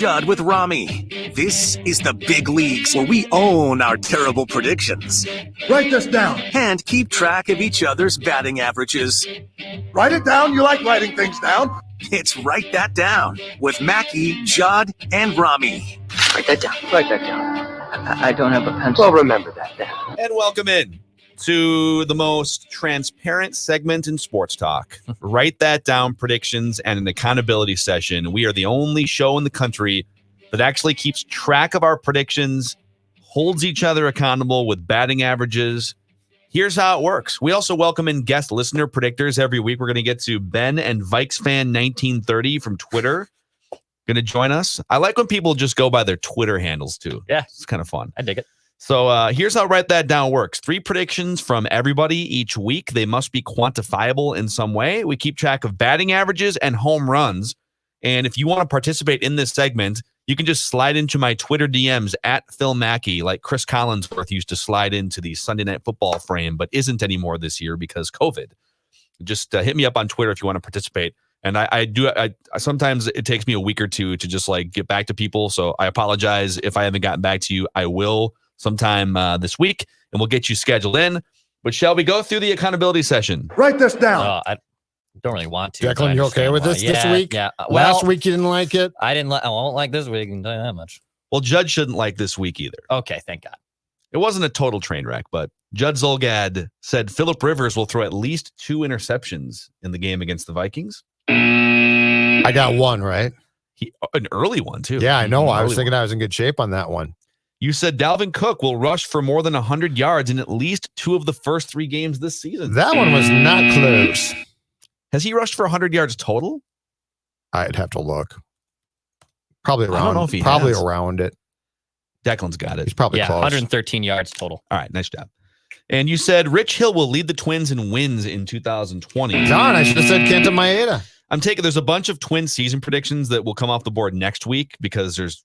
Judd with Rami. This is the big leagues where we own our terrible predictions. Write this down. And keep track of each other's batting averages. Write it down. You like writing things down. It's Write That Down with Mackey, Judd, and Rami. Write that down. Write that down. I don't have a pencil. Well, remember that then. And welcome in to the most transparent segment in sports talk. Write That Down predictions and an accountability session. We are the only show in the country that actually keeps track of our predictions, holds each other accountable with batting averages. Here's how it works. We also welcome in guest listener predictors every week. We're going to get to Ben and VikesFan1930 from Twitter. Going to join us. I like when people just go by their Twitter handles too. Yeah. It's kind of fun. I dig it. So here's how Write That Down works. 3 predictions from everybody each week. They must be quantifiable in some way. We keep track of batting averages and home runs. And if you want to participate in this segment, you can just slide into my Twitter DMs at Phil Mackey, like Chris Collinsworth used to slide into the Sunday Night Football frame, but isn't anymore this year because COVID. Just hit me up on Twitter if you want to participate. And I sometimes it takes me a week or two to just like get back to people. So I apologize if I haven't gotten back to you. I will sometime this week, and we'll get you scheduled in. But shall we go through the accountability session? Write this down. I don't really want to. Declan, you okay with this week? Yeah. Last week you didn't like it? I won't like this week. I can tell you that much. Well, Judd shouldn't like this week either. Okay, thank God. It wasn't a total train wreck, but Judd Zulgad said Phillip Rivers will throw at least 2 interceptions in the game against the Vikings. I got one, right? An early one, too. Yeah, I know. I was thinking I was in good shape on that one. You said Dalvin Cook will rush for more than 100 yards in at least 2 of the first 3 games this season. That one was not close. Has he rushed for 100 yards total? I'd have to look. Probably around. I don't know if he probably has. Around it. Declan's got it. He's probably close. 113 yards total. All right, nice job. And you said Rich Hill will lead the Twins in wins in 2020. Darn, I should have said Kenta Maeda. There's a bunch of Twin season predictions that will come off the board next week because there's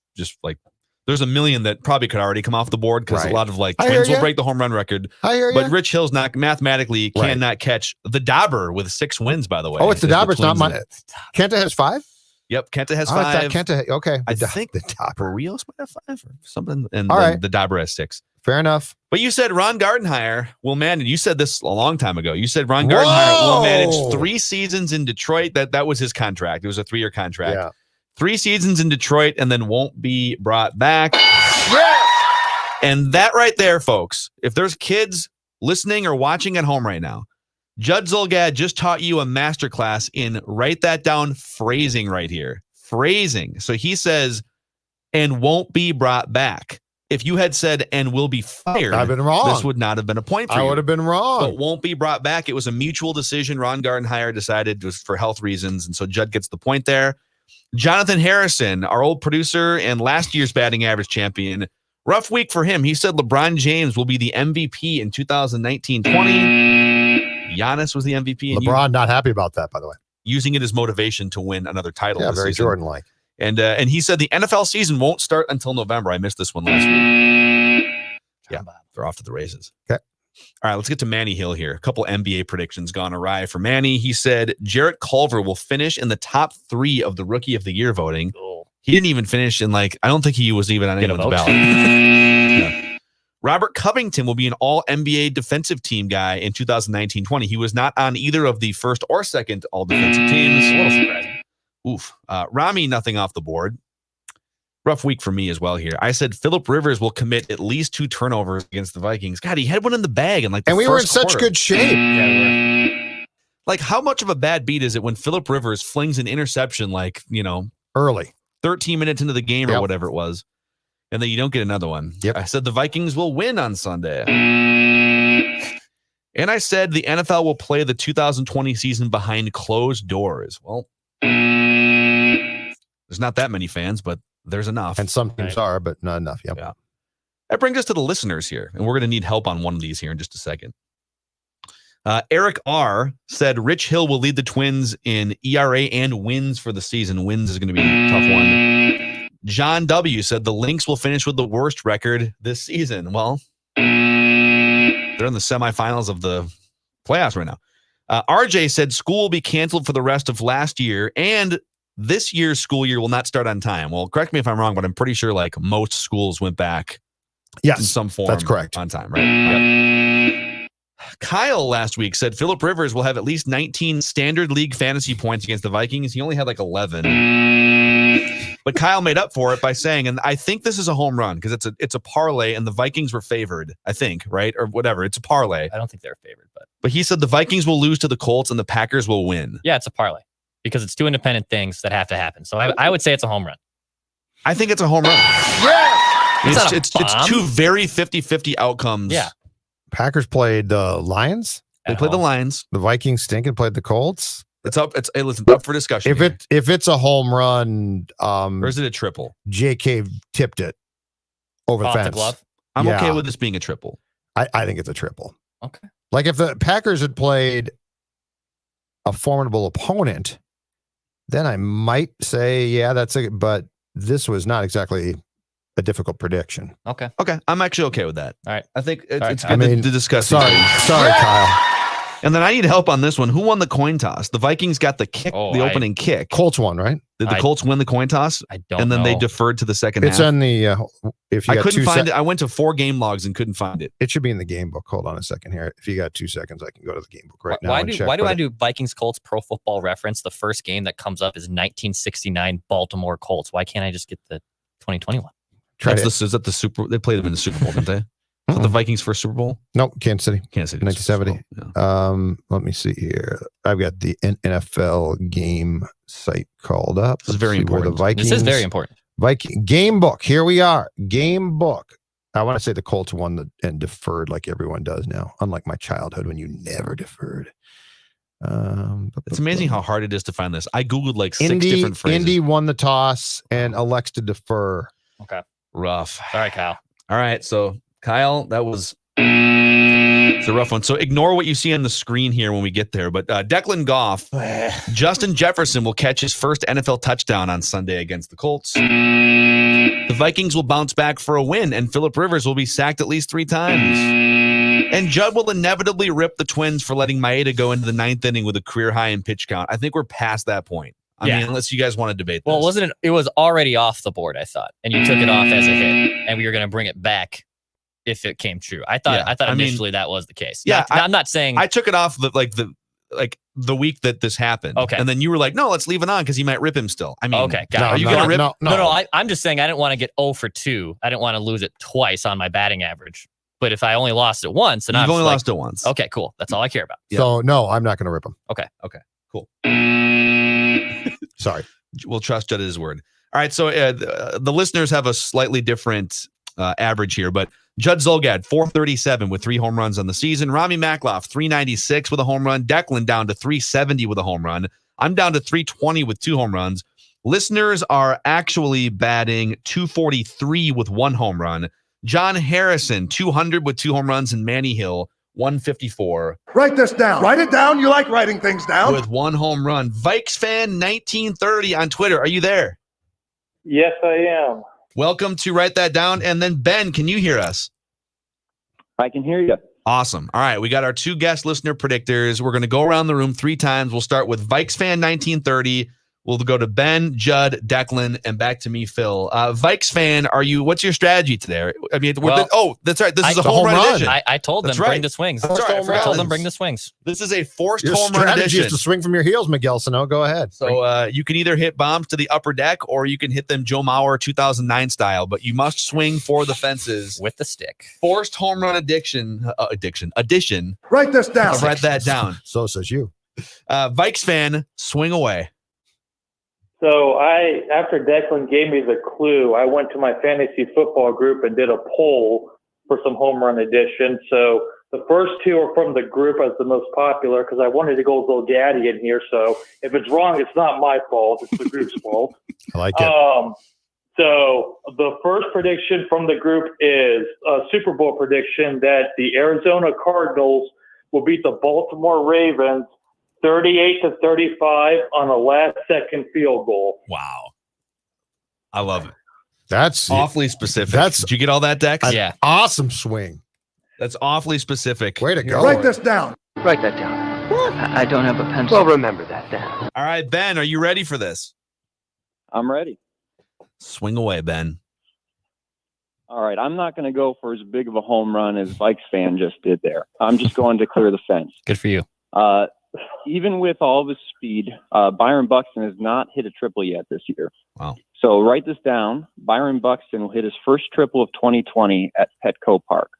a million that probably could already come off the board because a lot of Twins will break the home run record. I hear you. But Rich Hill's not mathematically cannot catch the Dauber with 6 wins, by the way. Oh, it's the Dauber. It's not my. Kenta has 5? Yep, Kenta has 5. I thought Kenta, okay. I think the Dauber. Rios might have 5 or something. And all then right. The Dauber has 6. Fair enough. But you said Ron Gardenhire will manage. You said this a long time ago. You said Ron Gardenhire will manage 3 seasons in Detroit. That was his contract. It was a 3-year contract. Yeah. 3 seasons in Detroit and then won't be brought back. Yes! And that right there, folks, if there's kids listening or watching at home right now, Judd Zulgad just taught you a masterclass in Write That Down phrasing right here. Phrasing. So he says, and won't be brought back. If you had said, and will be fired, I've been wrong. This would not have been a point for you. I would have been wrong. But won't be brought back. It was a mutual decision. Ron Gardenhire decided it was for health reasons. And so Judd gets the point there. Jonathan Harrison, our old producer and last year's batting average champion. Rough week for him. He said LeBron James will be the MVP in 2019-20. Giannis was the MVP. LeBron not happy about that, by the way. Using it as motivation to win another title. Yeah, this very season. Jordan-like. And he said the NFL season won't start until November. I missed this one last week. Yeah, they're off to the races. Okay. All right, let's get to Manny Hill here. A couple NBA predictions gone awry for Manny. He said Jarrett Culver will finish in the top 3 of the Rookie of the Year voting. Cool. He didn't even finish in I don't think he was even on anyone's ballot. Yeah. Robert Covington will be an all-NBA defensive team guy in 2019-20. He was not on either of the first or second all-defensive teams. A little surprising. Oof. Rami, nothing off the board. Rough week for me as well here. I said Phillip Rivers will commit at least 2 turnovers against the Vikings. God, he had one in the bag in the and we were in first such quarter. good shape. Yeah, we were. How much of a bad beat is it when Phillip Rivers flings an interception Early. 13 minutes into the game or whatever it was, and then you don't get another one? Yep. I said the Vikings will win on Sunday. And I said the NFL will play the 2020 season behind closed doors. Well, there's not that many fans, but there's enough. And some teams are, but not enough. Yep. Yeah. That brings us to the listeners here, and we're going to need help on one of these here in just a second. Eric R. said Rich Hill will lead the Twins in ERA and wins for the season. Wins is going to be a tough one. John W. said the Lynx will finish with the worst record this season. Well, they're in the semifinals of the playoffs right now. RJ said school will be canceled for the rest of last year and this year's school year will not start on time. Well, correct me if I'm wrong, but I'm pretty sure like most schools went back Yes, in some form. that's correct. On time, right? Yep. Kyle last week said Phillip Rivers will have at least 19 standard league fantasy points against the Vikings. He only had like 11. But Kyle made up for it by saying, and I think this is a home run because it's a parlay and the Vikings were favored, I think, right? Or whatever. It's a parlay. I don't think they're favored, But he said the Vikings will lose to the Colts and the Packers will win. yeah, it's a parlay because it's two independent things that have to happen. So I would say it's a home run. I think it's a home run. Yes! It's not a bomb. It's two very 50-50 outcomes. Yeah. Packers played the Lions. They played the Lions. The Vikings stink and played the Colts. It's up. It's up for discussion. If it's a home run, or is it a triple? JK tipped it over the Off fence. the glove. I'm Yeah. okay with this being a triple. I think it's a triple. Okay. Like if the Packers had played a formidable opponent, then I might say, yeah, but this was not exactly a difficult prediction. Okay. Okay, I'm actually okay with that. All right. I think it's All right, good to discuss. Sorry, Kyle. And then I need help on this one. Who won the coin toss? The Vikings got the kick, Oh, the opening kick. Colts won, right? Did the Colts win the coin toss? I don't And then they know. deferred to the second It's half. on the if you I got couldn't 2 find it. I went to 4 game logs and couldn't find it. It should be in the game book. Hold on a second here. If you got 2 seconds, I can go to the game book right now. Why and do check, I but do Vikings Colts Pro Football Reference? The first game that comes up is 1969 Baltimore Colts. Why can't I just get the 2021? Is that the Super? They played them in the Super Bowl, didn't they? Is that the Vikings' first Super Bowl? Nope, Kansas City. Kansas City. 1970. Yeah. Let me see here. I've got the NFL game site called up. This is very Let's see where important. the Vikings. This is very important. Viking game book. Here we are. Game book. I want to say the Colts won and deferred like everyone does now. Unlike my childhood when you never deferred. It's amazing how hard it is to find this. I googled like 6 Indy, different phrases. Indy won the toss and elects to defer. Okay. Rough. All right, Kyle. All right, so Kyle, it's a rough one. So ignore what you see on the screen here when we get there. But Declan Goff, Justin Jefferson will catch his first NFL touchdown on Sunday against the Colts. The Vikings will bounce back for a win, and Phillip Rivers will be sacked at least 3 times. And Judd will inevitably rip the Twins for letting Maeda go into the 9th inning with a career high in pitch count. I think we're past that point. I mean, unless you guys want to debate this. Well, it was already off the board, I thought, and you took it off as a hit, and we were going to bring it back if it came true. I thought initially that was the case. Yeah, I'm not saying I took it off the week that this happened. Okay. And then you were like, no, let's leave it on because he might rip him still. I mean, okay, got it. Are you going to rip? No. I'm just saying I didn't want to get 0 for 2. I didn't want to lose it twice on my batting average. But if I only lost it once, then You've only lost it once. Okay, cool. That's all I care about. Yeah. So no, I'm not going to rip him. Okay, cool. Sorry. We'll trust Judd at his word. All right, so the listeners have a slightly different average here, but Judd Zulgad, 437 with 3 home runs on the season. Rami Makloff, 396 with a home run. Declan down to 370 with a home run. I'm down to 320 with 2 home runs. Listeners are actually batting 243 with 1 home run. John Harrison, 200 with 2 home runs, and Manny Hill, 154. Write this down. Write it down. You like writing things down. With 1 home run. Vikes fan 1930 on Twitter. Are you there? Yes, I am. Welcome to Write That Down. And then Ben, can you hear us? I can hear you. Awesome. All right, we got our 2 guest listener predictors. We're going to go around the room 3 times. We'll start with Vikes fan 1930. We'll go to Ben, Judd, Declan, and back to me, Phil. Vikes fan, what's your strategy today? I mean, that's right. This is a home run edition. I told them bring the swings. That's right. I told them bring the swings. This is a forced Your home run strategy edition. is to swing from your heels, Miguel Sano. Go ahead. So you can either hit bombs to the upper deck or you can hit them Joe Mauer 2009 style, but you must swing for the fences. With the stick. Forced home run addition. Write this down. I'll write that down. So says you. Vikes fan, swing away. So after Declan gave me the clue, I went to my fantasy football group and did a poll for some home run edition. So the first 2 are from the group as the most popular because I wanted to go a little gaddy in here. So if it's wrong, it's not my fault. It's the group's fault. I like it. So the first prediction from the group is a Super Bowl prediction that the Arizona Cardinals will beat the Baltimore Ravens 38-35 on a last-second field goal. Wow. I love it. That's Awfully specific. Did you get all that, Dex? Yeah. awesome swing. That's awfully specific. Way to go. Write this down. Write that down. I don't have a pencil. Well, remember that then. All right, Ben, are you ready for this? I'm ready. Swing away, Ben. All right. I'm not going to go for as big of a home run as Vikes fan just did there. I'm just going to clear the fence. Good for you. Even with all of his speed, Byron Buxton has not hit a triple yet this year. Wow. So write this down. Byron Buxton will hit his first triple of 2020 at Petco Park.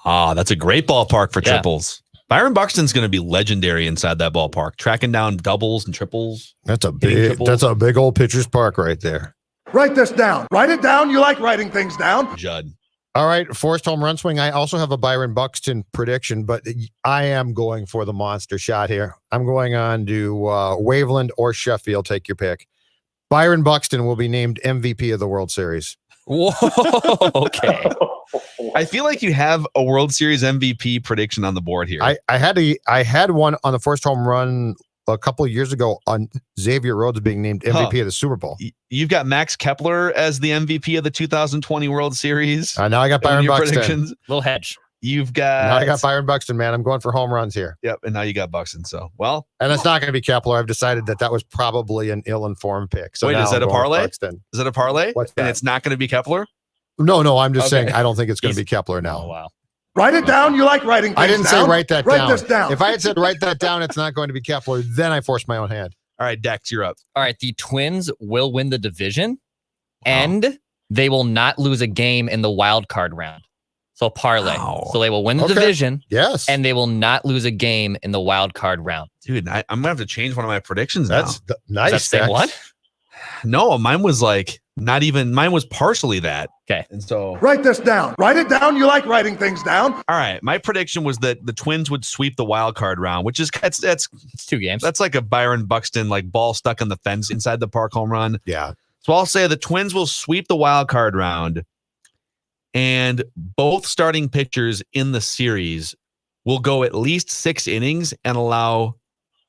Ah, that's a great ballpark for triples. Byron Buxton's going to be legendary inside that ballpark, tracking down doubles and triples. That's a big old pitcher's park right there. Write this down. Write it down. You like writing things down. Judd. All right, forced home run swing. I also have a Byron Buxton prediction, but I am going for the monster shot here. I'm going on to Waveland or Sheffield. Take your pick. Byron Buxton will be named MVP of the World Series. Whoa. Okay. I feel like you have a World Series MVP prediction on the board here. I had one on the first home run a couple of years ago on Xavier Rhodes being named MVP of the Super Bowl. You've got Max Kepler as the MVP of the 2020 World Series. Now I got Byron Buxton. Little hedge. You've got. Now I got Byron Buxton, man. I'm going for home runs here. Yep, and now you got Buxton. So, well. And it's not going to be Kepler. I've decided that was probably an ill-informed pick. So wait, is that a parlay? Is that a parlay? What's that? And it's not going to be Kepler? No, I'm just saying I don't think it's going to be Kepler now. Oh, wow. Write it down. You like writing things down. I didn't say write that down. Write this down. If I had said write that down, it's not going to be Kepler. Then I forced my own hand. All right, Dex, you're up. All right, the Twins will win the division, and they will not lose a game in the wild card round. So parlay. Wow. So they will win the division. Yes. And they will not lose a game in the wild card round. Dude, I'm going to have to change one of my predictions That's now. Nice. Is that what? No, mine was like mine was partially that. Okay. And so Write this down. Write it down. You like writing things down. all right, my prediction was that the Twins would sweep the wild card round, which is that's It's 2 games. that's like a Byron Buxton like ball stuck on the fence inside the park home run. Yeah. So I'll say the Twins will sweep the wild card round, and both starting pitchers in the series will go at least 6 innings and allow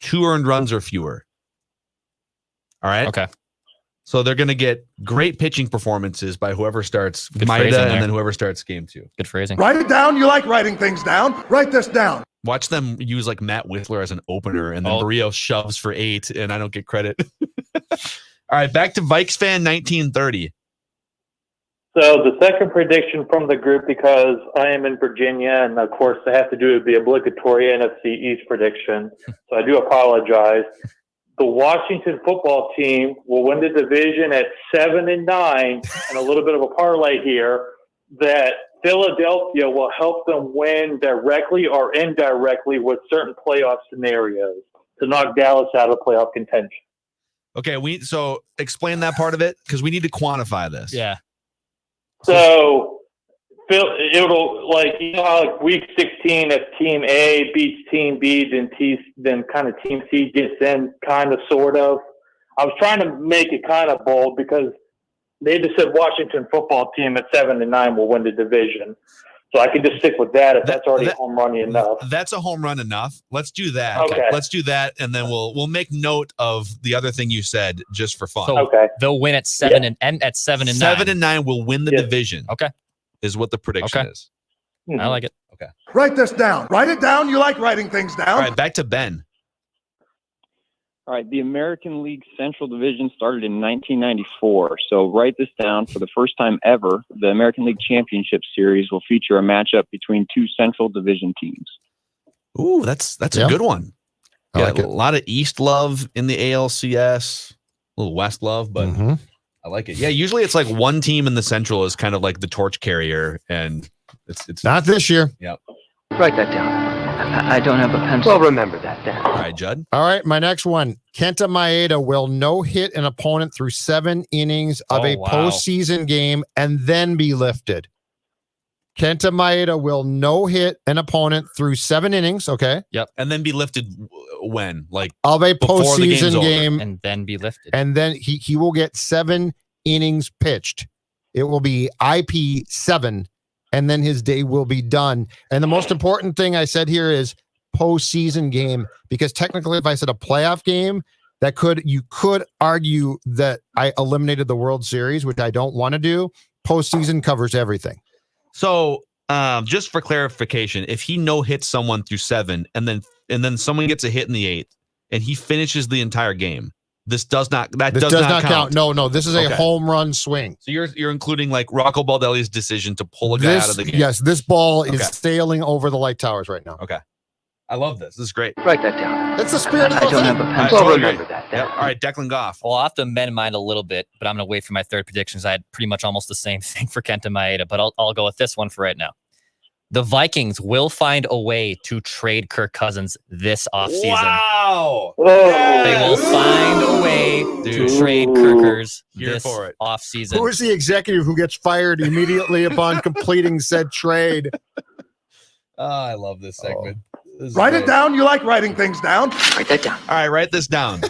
2 earned runs or fewer. All right. Okay. So they're going to get great pitching performances by whoever starts Good Maida phrasing and there. then whoever starts game 2. Good phrasing. Write it down. You like writing things down. Write this down. Watch them use like Matt Whistler as an opener, and then Barrios shoves for 8, and I don't get credit. All right, back to Vikes fan 1930. So the second prediction from the group, because I am in Virginia, and of course I have to do the obligatory NFC East prediction, so I do apologize. The Washington football team will win the division at 7-9, and a little bit of a parlay here that Philadelphia will help them win directly or indirectly with certain playoff scenarios to knock Dallas out of playoff contention. Okay, so explain that part of it because we need to quantify this. Yeah. So it'll how like week 16, if team A beats team B, then kind of team C gets in, kind of, sort of. I was trying to make it kind of bold because they just said Washington football team at 7-9 will win the division. So I can just stick with that if that's already home run enough. That's a home run enough. Let's do that. Okay. Let's do that, and then we'll make note of the other thing you said just for fun. So they'll win at 7 and end at 7-9. 7-9 will win the division. Okay. Is what the prediction is. I like it. Okay. Write this down. Write it down. You like writing things down. All right, back to Ben. All right, the American League Central Division started in 1994. So write this down. For the first time ever, the American League Championship Series will feature a matchup between 2 Central Division teams. Ooh, that's a good one. I like it. A lot of East love in the ALCS, a little West love, but I like it. Yeah, usually it's like one team in the Central is kind of like the torch carrier, and it's not this year. Yep. Write that down. I don't have a pencil. Well, remember that then. All right, Judd. All right, my next one. Kenta Maeda will no-hit an opponent through 7 innings of a postseason game and then be lifted. Kenta Maeda will no-hit an opponent through 7 innings, okay? Yep. And then be lifted when? Like of a before the game's postseason over. game. And then be lifted. And then he will get 7 innings pitched. It will be IP 7, and then his day will be done. And the most important thing I said here is postseason game, because technically if I said a playoff game, you could argue that I eliminated the World Series, which I don't want to do. Postseason covers everything. So just for clarification, if he no hits someone through 7 and then someone gets a hit in the 8th and he finishes the entire game, This does not count. No, this is a home run swing. So you're including like Rocco Baldelli's decision to pull a guy out of the game. Yes, this ball is sailing over the light towers right now. Okay. I love this. This is great. Write that down. That's the spirit of I don't have a pencil. Totally Remember agree. that. Yep. All right, Declan Goff. Well, I'll have to amend mine a little bit, but I'm going to wait for my third predictions. I had pretty much almost the same thing for Kenta Maeda, but I'll go with this one for right now. The Vikings will find a way to trade Kirk Cousins this offseason. Wow. They will find a way to trade Kirkers this offseason. Who is the executive who gets fired immediately upon completing said trade? Oh, I love this segment. Write it down. You like writing things down. Write that down. All right, write this down.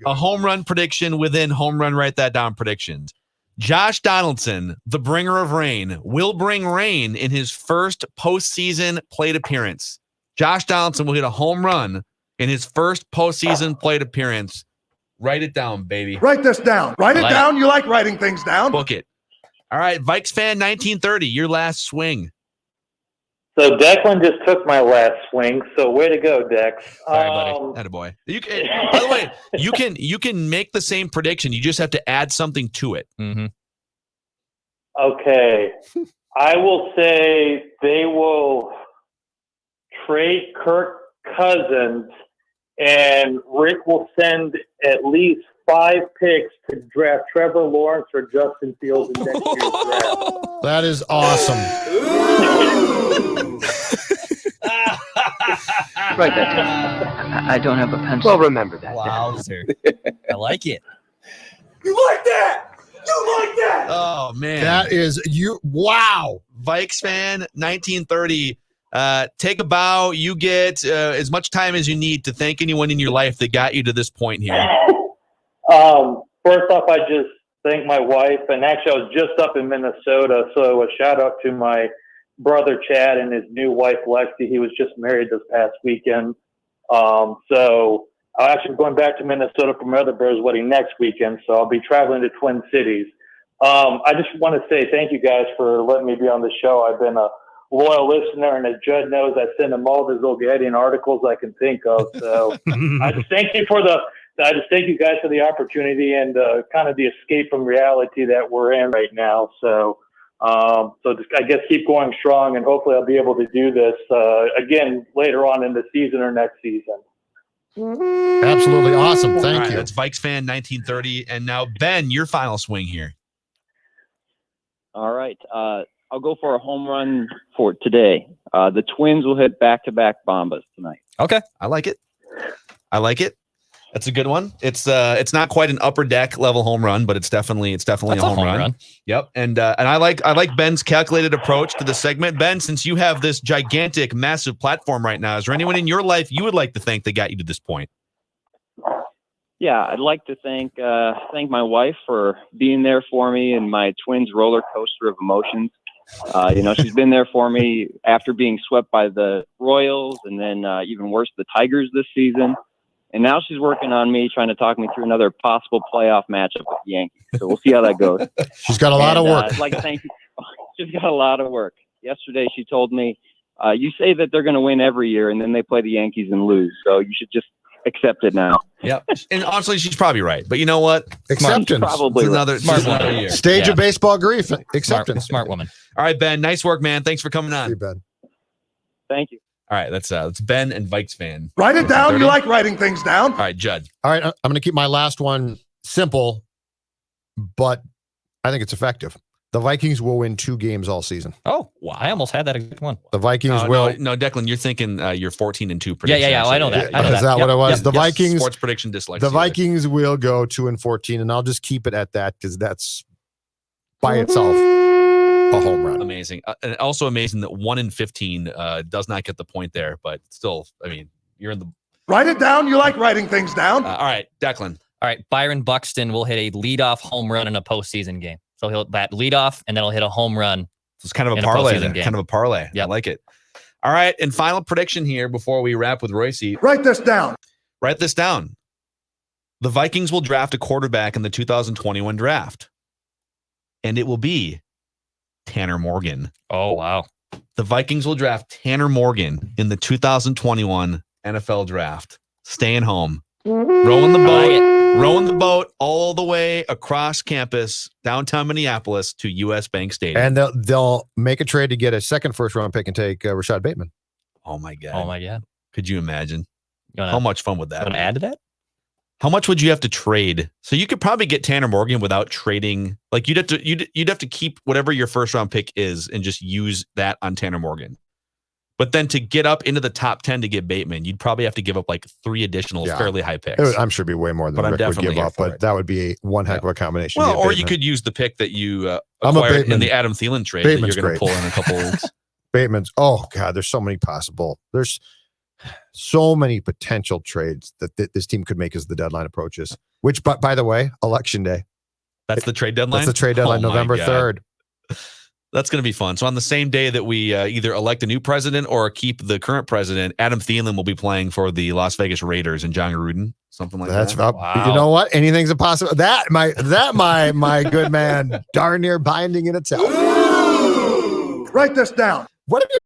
A home run prediction within home run write that down predictions. Josh Donaldson, the bringer of rain, will bring rain in his first postseason plate appearance. Josh Donaldson will hit a home run in his first postseason plate appearance. Write it down, baby. Write this down. Write it down. You like writing things down. Book it. All right, Vikes fan 1930, your last swing. So Declan just took my last swing. So way to go, Dex. Sorry, buddy. Attaboy. You can, by the way, you can make the same prediction. You just have to add something to it. Mm-hmm. Okay. I will say they will trade Kirk Cousins, and Rick will send at least 5 picks to draft Trevor Lawrence or Justin Fields in next year's draft. That is awesome. Write that down. I don't have a pencil. Well, remember that. Wowzer. I like it. You like that? You like that? Oh, man. That is you. Wow. Vikes fan 1930. Take a bow. You get as much time as you need to thank anyone in your life that got you to this point here. First off, I just thank my wife. And actually, I was just up in Minnesota. So a shout out to my brother Chad and his new wife Lexi. He was just married this past weekend. So I'm actually going back to Minnesota for my other brother's wedding next weekend. So I'll be traveling to Twin Cities. I just want to say thank you guys for letting me be on the show. I've been a loyal listener, and as Judd knows, I send him all the Zolgadian articles I can think of. So I just thank you guys for the opportunity and kind of the escape from reality that we're in right now. So just, I guess, keep going strong, and hopefully I'll be able to do this again later on in the season or next season. Absolutely awesome. Thank you. That's Vikes fan 1930. And now, Ben, your final swing here. All right. I'll go for a home run for today. The Twins will hit back-to-back bombas tonight. Okay. I like it. That's a good one. It's not quite an upper deck level home run, but it's definitely a home run. Yep. And I like Ben's calculated approach to the segment. Ben, since you have this gigantic, massive platform right now, is there anyone in your life you would like to thank that got you to this point? Yeah, I'd like to thank my wife for being there for me in my Twins roller coaster of emotions. She's been there for me after being swept by the Royals, and then even worse, the Tigers this season. And now she's working on me, trying to talk me through another possible playoff matchup with the Yankees. So we'll see how that goes. She's got a lot of work. I'd like to thank you. She's got a lot of work. Yesterday, she told me, you say that they're going to win every year, and then they play the Yankees and lose. So you should just accept it now. Yep. And honestly, she's probably right. But you know what? Acceptance. Probably another year. Stage of baseball grief. Acceptance. Smart woman. All right, Ben. Nice work, man. Thanks for coming on. See you, Ben. Thank you. All right, that's Ben and Vikes fan. Write it down. You like writing things down. All right, Judd. All right, I'm going to keep my last one simple, but I think it's effective. The Vikings will win 2 games all season. Oh, wow. I almost had that exact one. The Vikings will. No, Declan, you're thinking you're 14-2 prediction. Yeah. I know that. Is that what it was? The Vikings. Sports prediction dyslexia. The Vikings will go 2-14, and I'll just keep it at that because that's by itself a home run. Amazing. And also amazing that 1-15 does not get the point there, but still, I mean, you're in the. Write it down. You like writing things down. All right, Declan. All right, Byron Buxton will hit a leadoff home run in a postseason game. So he'll bat leadoff, and then he'll hit a home run. So it's kind of a parlay. Game. Kind of a parlay. Yep. I like it. All right, and final prediction here before we wrap with Royce. Write this down. Write this down. The Vikings will draft a quarterback in the 2021 draft, and it will be Tanner Morgan. Oh, wow. The Vikings will draft Tanner Morgan in the 2021 NFL draft. Staying home. Rowing the boat all the way across campus, downtown Minneapolis to U.S. Bank Stadium. And they'll make a trade to get a second first-round pick and take Rashad Bateman. Oh my God. Oh my God. Could you imagine? How How much fun would that Want be? to add to that? How much would you have to trade? So you could probably get Tanner Morgan without trading. Like you'd have to keep whatever your first round pick is and just use that on Tanner Morgan. But then to get up into the top 10 to get Bateman, you'd probably have to give up like 3 additional fairly high picks. I'm sure it'd be way more than But I'm Rick would definitely give here up, for but it. that would be one heck of a combination. to Well, get or you Bateman. could use the pick that you I'm a acquired Bateman. in the Adam Thielen trade Bateman's that you're going to great. pull in a couple weeks. Bateman's, oh God, there's so many possible. There's so many potential trades that this team could make as the deadline approaches. Which, by the way, election day. That's the trade deadline? That's the trade deadline, Oh my November God. 3rd. That's going to be fun. So on the same day that we either elect a new president or keep the current president, Adam Thielen will be playing for the Las Vegas Raiders and John Gruden, something like That's that. You know what? Anything's a possible. My good man, darn near binding in itself. Write this down. What have you